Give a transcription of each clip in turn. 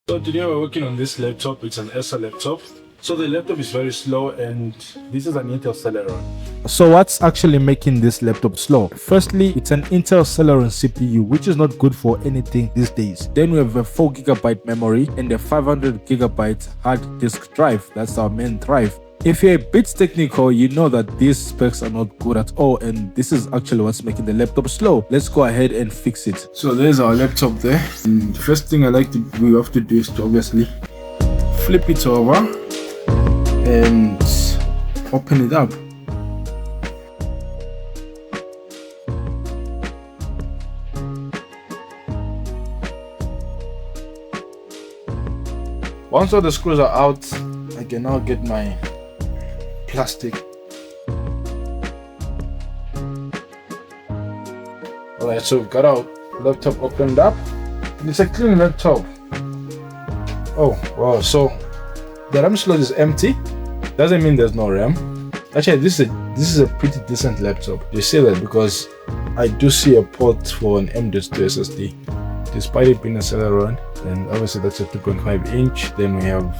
So today we're working on this laptop. It's an Acer laptop. So the laptop is very slow, and this is an Intel Celeron. So what's actually making this laptop slow? Firstly, it's an Intel Celeron CPU, which is not good for anything these days. Then we have a 4GB memory and a 500GB hard disk drive. That's our main drive. If you're a bit technical, you know that these specs are not good at all, and this is actually what's making the laptop slow. Let's go ahead and fix it. So there's our laptop there. And the first thing we have to do is to obviously flip it over and open it up. Once all the screws are out, I can now get my plastic. Alright, so we've got our laptop opened up. It's a clean laptop. Oh wow, so the RAM slot is empty. Doesn't mean there's no RAM. Actually, this is a pretty decent laptop. You see that because I do see a port for an M.2 SSD. Despite it being a Celeron, and obviously that's a 2.5 inch. Then we have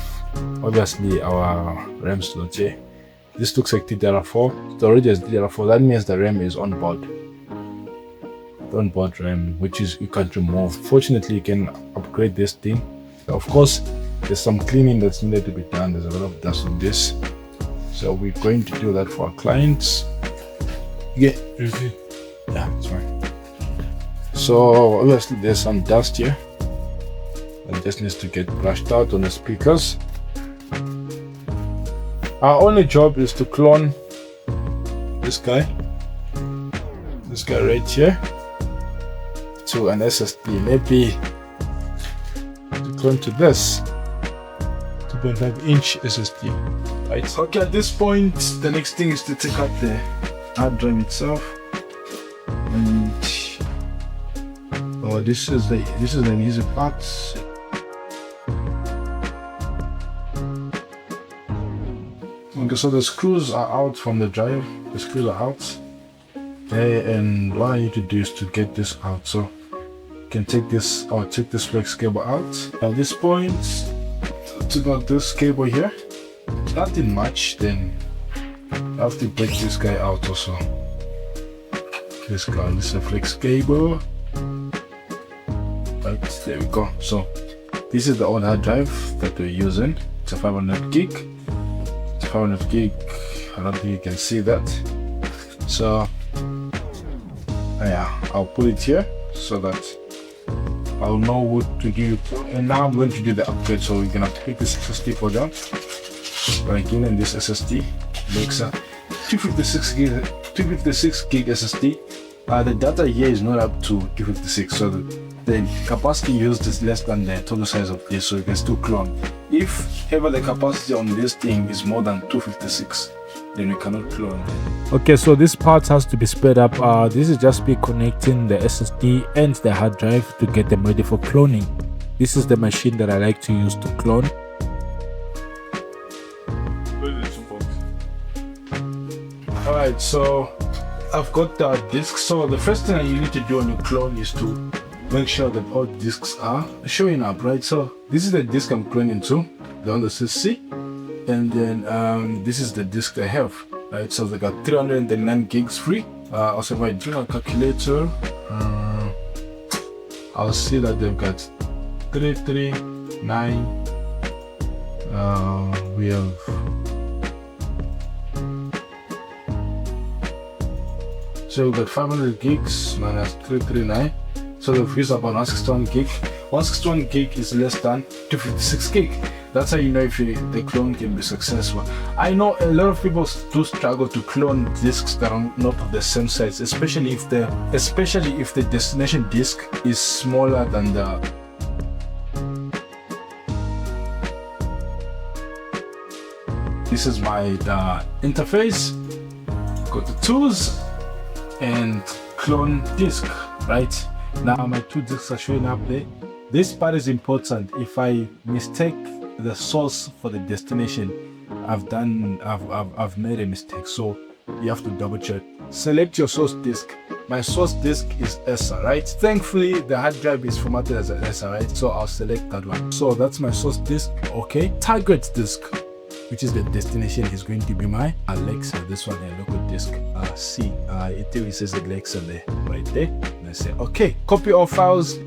obviously our RAM slot here. This looks like DDR4. Storage is DDR4. That means the RAM is on board. The on-board RAM, which is you can't remove. Fortunately, you can upgrade this thing. Of course, there's some cleaning that's needed to be done. There's a lot of dust on this, so we're going to do that for our clients. Yeah, it's fine. So obviously there's some dust here that just needs to get brushed out on the speakers. Our only job is to clone this guy right here to an SSD. Maybe to clone to this 2.5 inch SSD, right? Okay, at this point the next thing is to take out the hard drive itself, and this is an easy part. Okay, so the screws are out from the drive. The screws are out. Okay, and what I need to do is to get this out. So you can take this, or take this flex cable out. At this point, took out this cable here. Nothing much. Then I have to break this guy out also. This guy, this is a flex cable. Right, there we go. So this is the old hard drive that we're using. It's a 500 gig. It's a 500 gig. I don't think you can see that. So yeah, I'll put it here so that I'll know what to do. And now I'm going to do the upgrade. So we're gonna pick this SSD for that. By giving this SSD makes a 256 gig SSD. The data here is not up to 256, so the capacity used is less than the total size of this, so you can still clone. If ever the capacity on this thing is more than 256, then we cannot clone. Okay, so this part has to be sped up. This is just be connecting the SSD and the hard drive to get them ready for cloning. This is the machine that I like to use to clone. Alright, so I've got the disc. So the first thing that you need to do on your clone is to make sure that all discs are showing up, right? So this is the disc I'm cloning to, the one that says C, and then this is the disc I have, right? So they got 309 gigs free. Also, if I do a calculator, I'll see that they've got 339. We have so we've got 500 gigs minus 339. So we've used about 161 gig. 161 gig is less than 256 gig. That's how you know if the clone can be successful. I know a lot of people do struggle to clone disks that are not of the same size, especially if the destination disk is smaller than the this is my interface. Got the tools and clone disk. Right now my two disks are showing up there. This part is important. If I mistake the source for the destination, I've made a mistake. So you have to double check. Select your source disk my source disk is Acer, right? Thankfully, the hard drive is formatted as an Acer, right? So I'll select that one. So that's my source disk. Okay, target disk, which is the destination, is going to be my Alexa. This one here, local disk. See, it says Alexa there, right there. And I say, okay, copy all files.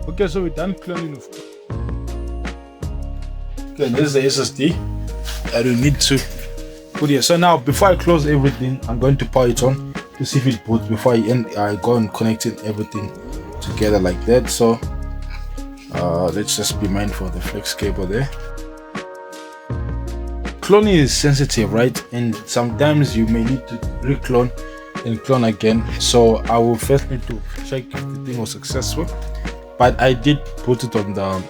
Okay, so we're done cloning of. Okay, this is the SSD that we need to put here. So now, before I close everything, I'm going to power it on to see if it boots before I go and connecting everything together like that. So let's just be mindful of the flex cable there. Cloning is sensitive, right? And sometimes you may need to reclone and clone again. So I will first need to check if the thing was successful. But I did put it on the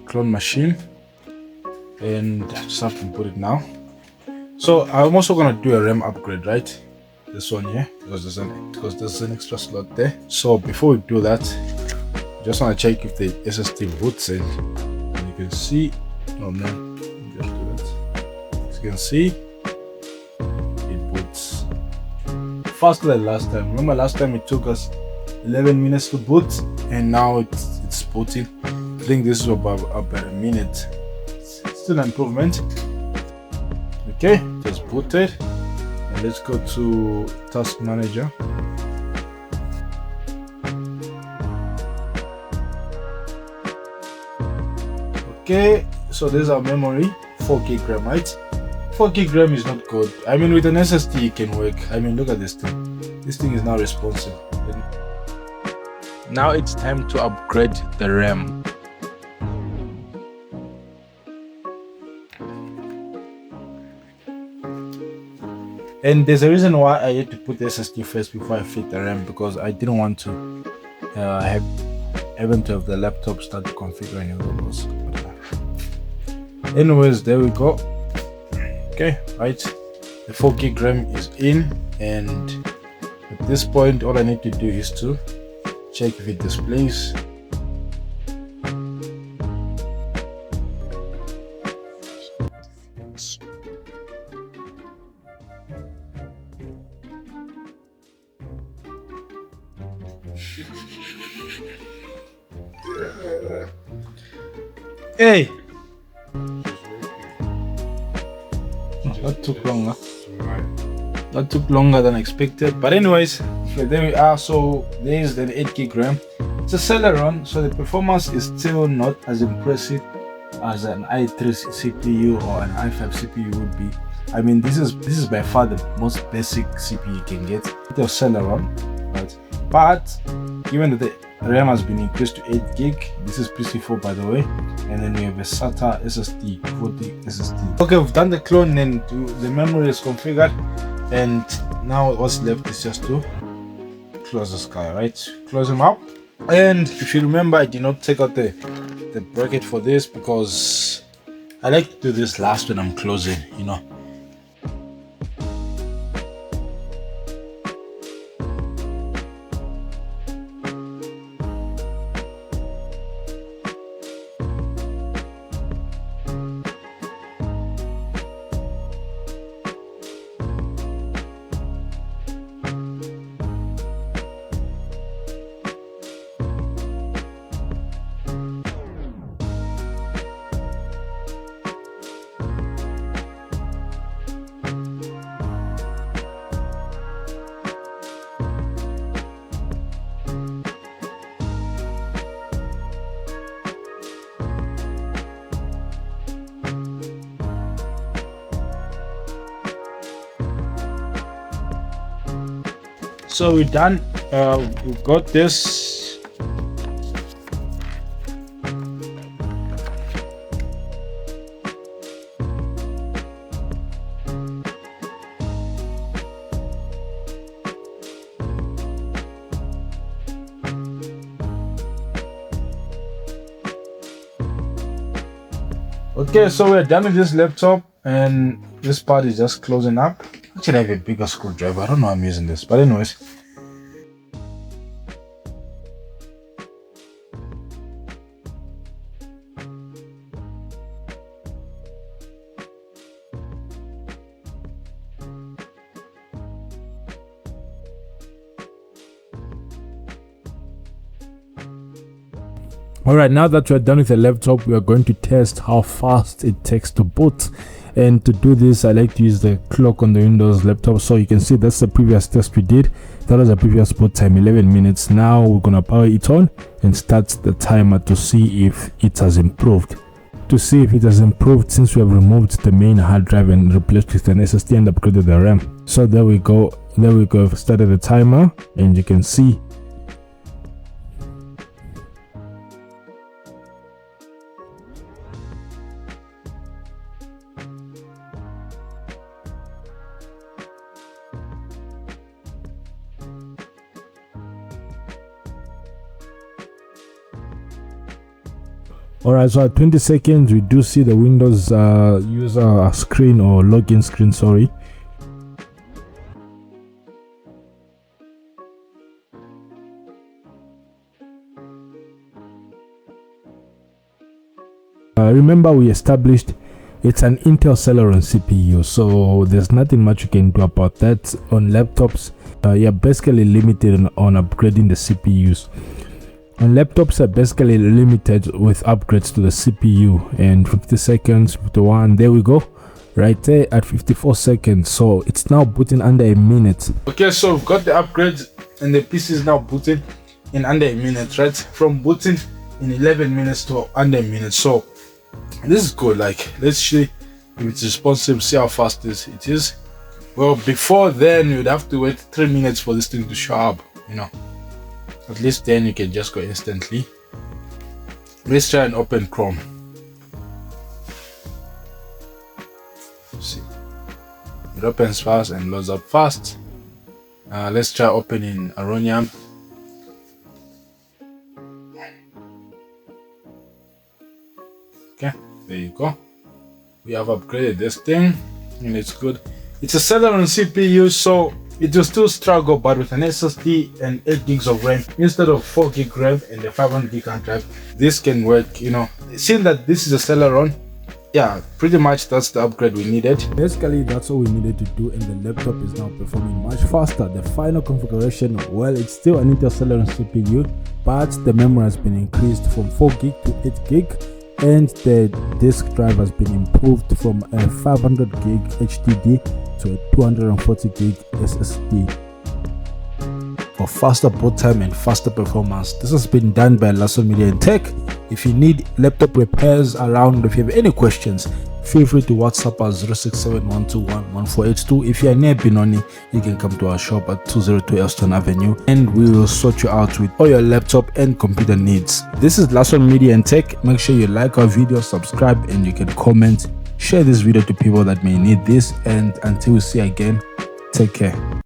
clone machine, and I just have to put it now. So I'm also gonna do a RAM upgrade, right? This one here, because there's an extra slot there. So before we do that, I just want to check if the SSD boots in. And you can see, oh man, just do that. As you can see, it boots faster than last time. Remember last time it took us 11 minutes to boot, and now it's booting. I think this is about a minute. Still an improvement. Okay, just booted, and let's go to task manager. Okay, so there's our memory, 4 gig RAM, right? 4 gig RAM is not good. I mean, with an SSD it can work. I mean, look at this thing. This thing is now responsive. Now it's time to upgrade the RAM. And there's a reason why I had to put the SSD first before I fit the RAM, because I didn't want to have the laptop start configuring all those. Anyways, there we go. Okay, right, the 4 gig RAM is in, and at this point all I need to do is to check if it displays. Hey! That took longer. That took longer than expected. But anyways, okay, there we are. So there's the 8 gig RAM. It's a Celeron, so the performance is still not as impressive as an i3 CPU or an i5 CPU would be. I mean, this is by far the most basic CPU you can get. It's a Celeron, right? But given that the RAM has been increased to 8 gig, this is PC4 by the way, and then we have a SATA SSD, 40 SSD. Okay, we've done the clone and the memory is configured, and now what's left is just to close this guy, right? Close him up. And if you remember, I did not take out the bracket for this because I like to do this last when I'm closing, you know. So we're done. We've got this. Okay, so we're done with this laptop, and this part is just closing up. Actually, I have a bigger screwdriver. I don't know why I'm using this, but anyways. Alright, now that we're done with the laptop, we are going to test how fast it takes to boot. And to do this, I like to use the clock on the Windows laptop. So you can see that's the previous test we did. That was the previous boot time, 11 minutes. Now we're gonna power it on and start the timer to see if it has improved. To see if it has improved, since we have removed the main hard drive and replaced with an SSD and upgraded the RAM. So there we go. I've started the timer, and you can see Alright, so at 20 seconds we do see the Windows user screen, or login screen, sorry. Remember, we established it's an Intel Celeron CPU, so there's nothing much you can do about that. On laptops, you're basically limited on upgrading the CPUs. And laptops are basically limited with upgrades to the CPU. And 50 seconds, 51, there we go, right there at 54 seconds. So it's now booting under a minute. Okay, so we've got the upgrade, and the PC is now booting in under a minute, right? From booting in 11 minutes to under a minute. So this is good. Like, let's see if it's responsive, see how fast it is. Well, before then you'd have to wait 3 minutes for this thing to show up, you know. At least then you can just go instantly. Let's try and open Chrome. See, it opens fast and loads up fast. Let's try opening Aronium. Okay, there you go. We have upgraded this thing, and it's good. It's a Celeron CPU, so it will still struggle, but with an SSD and 8 gigs of RAM instead of 4 gig RAM and a 500 gig hard drive, this can work, you know. Seeing that this is a Celeron, yeah, pretty much that's the upgrade we needed. Basically, that's all we needed to do, and the laptop is now performing much faster. The final configuration, well, it's still an Intel Celeron CPU, but the memory has been increased from 4 gig to 8 gig. And the disk drive has been improved from a 500 gig HDD to a 240 gig SSD. For faster boot time and faster performance, this has been done by Lasso Media and Tech. If you need laptop repairs around, if you have any questions, feel free to WhatsApp us 0671211482. If you are near Benoni, you can come to our shop at 202 Elston Avenue, and we will sort you out with all your laptop and computer needs. This is Lasso Media and Tech. Make sure you like our video, subscribe, and you can comment. Share this video to people that may need this, and until we see you again, take care.